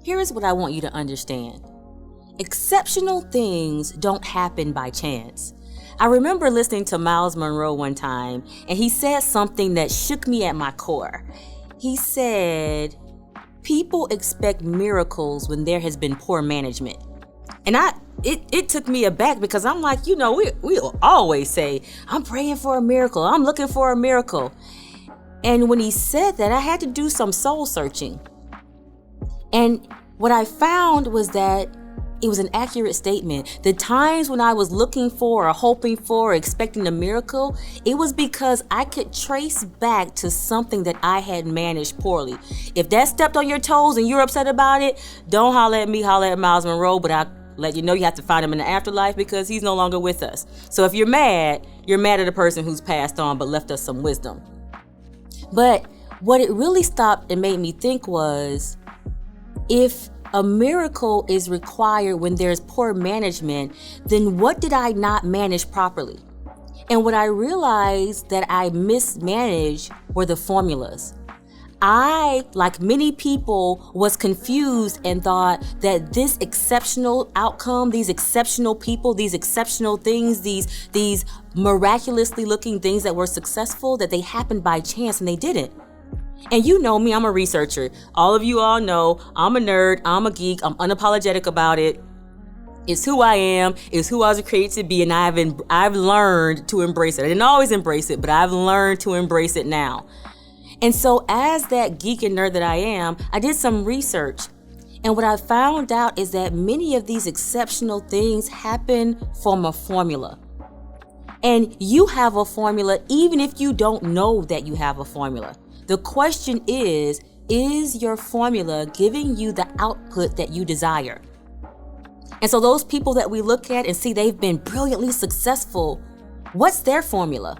Here is what I want you to understand. Exceptional things don't happen by chance. I remember listening to Miles Monroe one time, and he said something that shook me at my core. He said, people expect miracles when there has been poor management. And it took me aback because I'm like, we'll always say, I'm praying for a miracle. I'm looking for a miracle. And when he said that, I had to do some soul searching. And what I found was that it was an accurate statement. The times when I was looking for or hoping for or expecting a miracle, it was because I could trace back to something that I had managed poorly. If that stepped on your toes and you're upset about it, don't holler at me, holler at Miles Monroe, but I'll let you know you have to find him in the afterlife because he's no longer with us. So if you're mad at a person who's passed on but left us some wisdom. But what it really stopped and made me think was, if a miracle is required when there's poor management, then what did I not manage properly? And what I realized that I mismanaged were the formulas. I, like many people, was confused and thought that this exceptional outcome, these exceptional people, these exceptional things, these miraculously looking things that were successful, that they happened by chance, and they didn't. And you know me, I'm a researcher. All of you all know I'm a nerd, I'm a geek, I'm unapologetic about it. It's who I am, it's who I was created to be, and I've learned to embrace it. I didn't always embrace it, but I've learned to embrace it now. And so as that geek and nerd that I am, I did some research. And what I found out is that many of these exceptional things happen from a formula. And you have a formula even if you don't know that you have a formula. The question is your formula giving you the output that you desire? And so those people that we look at and see they've been brilliantly successful, what's their formula?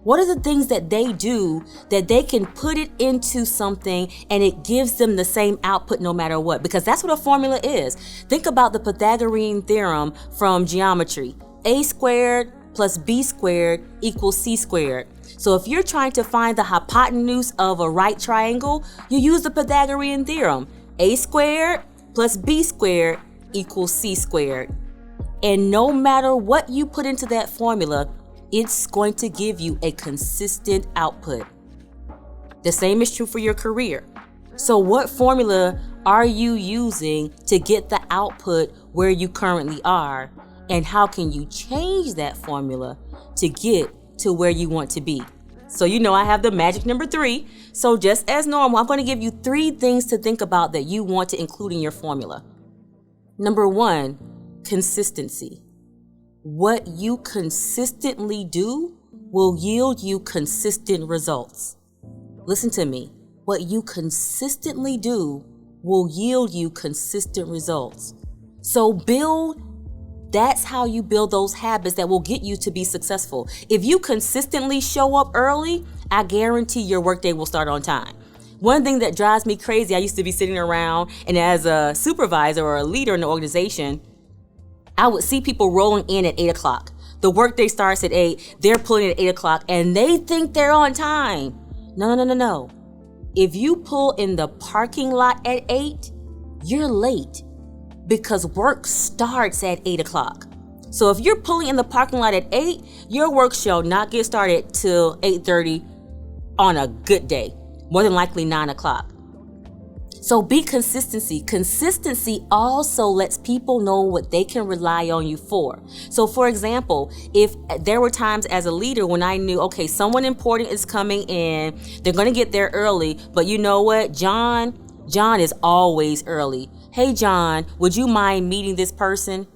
What are the things that they do that they can put it into something and it gives them the same output no matter what? Because that's what a formula is. Think about the Pythagorean theorem from geometry. A squared plus B squared equals C squared. So if you're trying to find the hypotenuse of a right triangle, you use the Pythagorean theorem. A squared plus B squared equals C squared. And no matter what you put into that formula, it's going to give you a consistent output. The same is true for your career. So what formula are you using to get the output where you currently are? And how can you change that formula to get to where you want to be? So I have the magic number 3. So just as normal, I'm going to give you 3 things to think about that you want to include in your formula. Number 1, consistency. What you consistently do will yield you consistent results. Listen to me. What you consistently do will yield you consistent results. So that's how you build those habits that will get you to be successful. If you consistently show up early, I guarantee your workday will start on time. One thing that drives me crazy, I used to be sitting around and as a supervisor or a leader in the organization, I would see people rolling in at 8 o'clock. The workday starts at 8, they're pulling at 8 o'clock and they think they're on time. No. If you pull in the parking lot at 8, you're late. Because work starts at 8 o'clock. So if you're pulling in the parking lot at 8, your work shall not get started till 8:30 on a good day, more than likely 9 o'clock. So be consistency. Consistency also lets people know what they can rely on you for. So for example, if there were times as a leader when I knew, okay, someone important is coming in, they're going to get there early, but you know what, John is always early. Hey, John, would you mind meeting this person?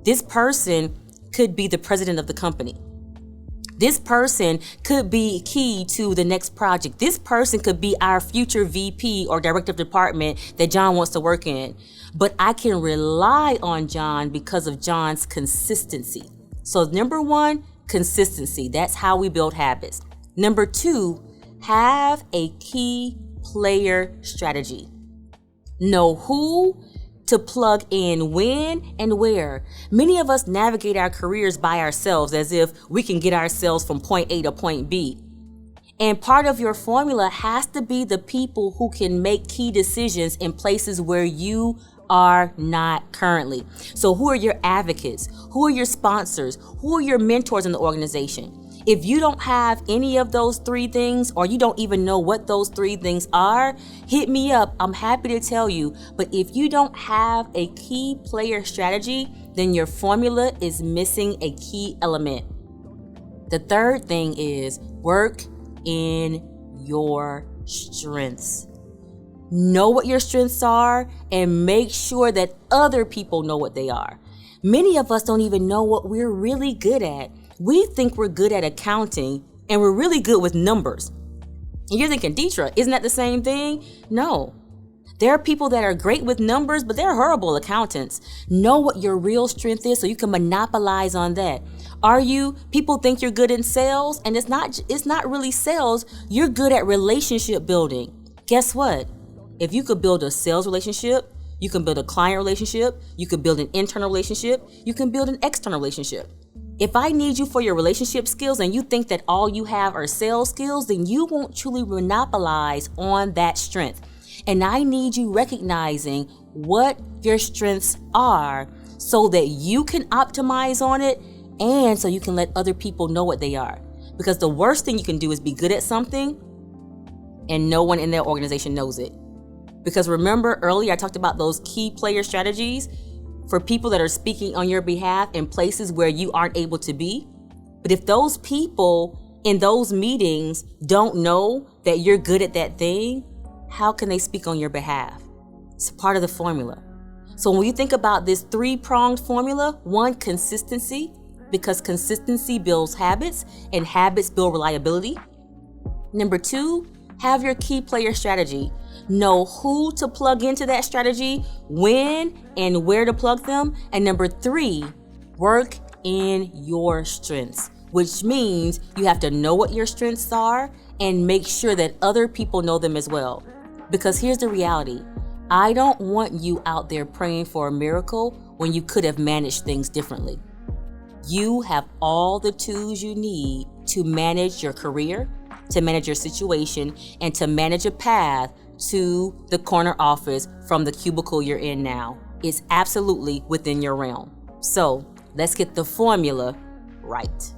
This person could be the president of the company. This person could be key to the next project. This person could be our future VP or director of department that John wants to work in. But I can rely on John because of John's consistency. So number 1, consistency. That's how we build habits. Number 2, have a key player strategy. Know who to plug in when and where. Many of us navigate our careers by ourselves as if we can get ourselves from point A to point B. And part of your formula has to be the people who can make key decisions in places where you are not currently. So who are your advocates? Who are your sponsors? Who are your mentors in the organization? If you don't have any of those three things, or you don't even know what those three things are, hit me up. I'm happy to tell you. But if you don't have a key player strategy, then your formula is missing a key element. The third thing is work in your strengths. Know what your strengths are and make sure that other people know what they are. Many of us don't even know what we're really good at. We think we're good at accounting and we're really good with numbers. And you're thinking, Dethra, isn't that the same thing? No. There are people that are great with numbers, but they're horrible accountants. Know what your real strength is so you can monopolize on that. People think you're good in sales, and it's not really sales. You're good at relationship building. Guess what? If you could build a sales relationship, you can build a client relationship, you can build an internal relationship, you can build an external relationship. If I need you for your relationship skills and you think that all you have are sales skills, then you won't truly monopolize on that strength. And I need you recognizing what your strengths are so that you can optimize on it and so you can let other people know what they are. Because the worst thing you can do is be good at something and no one in their organization knows it. Because remember earlier I talked about those key player strategies for people that are speaking on your behalf in places where you aren't able to be. But if those people in those meetings don't know that you're good at that thing, how can they speak on your behalf? It's part of the formula. So when you think about this three-pronged formula, one, consistency, because consistency builds habits and habits build reliability. Number two, have your key player strategy. Know who to plug into that strategy, when and where to plug them. And number three, work in your strengths, which means you have to know what your strengths are and make sure that other people know them as well. Because here's the reality. I don't want you out there praying for a miracle when you could have managed things differently. You have all the tools you need to manage your career, to manage your situation, and to manage a path to the corner office from the cubicle you're in now. It's absolutely within your realm. So let's get the formula right.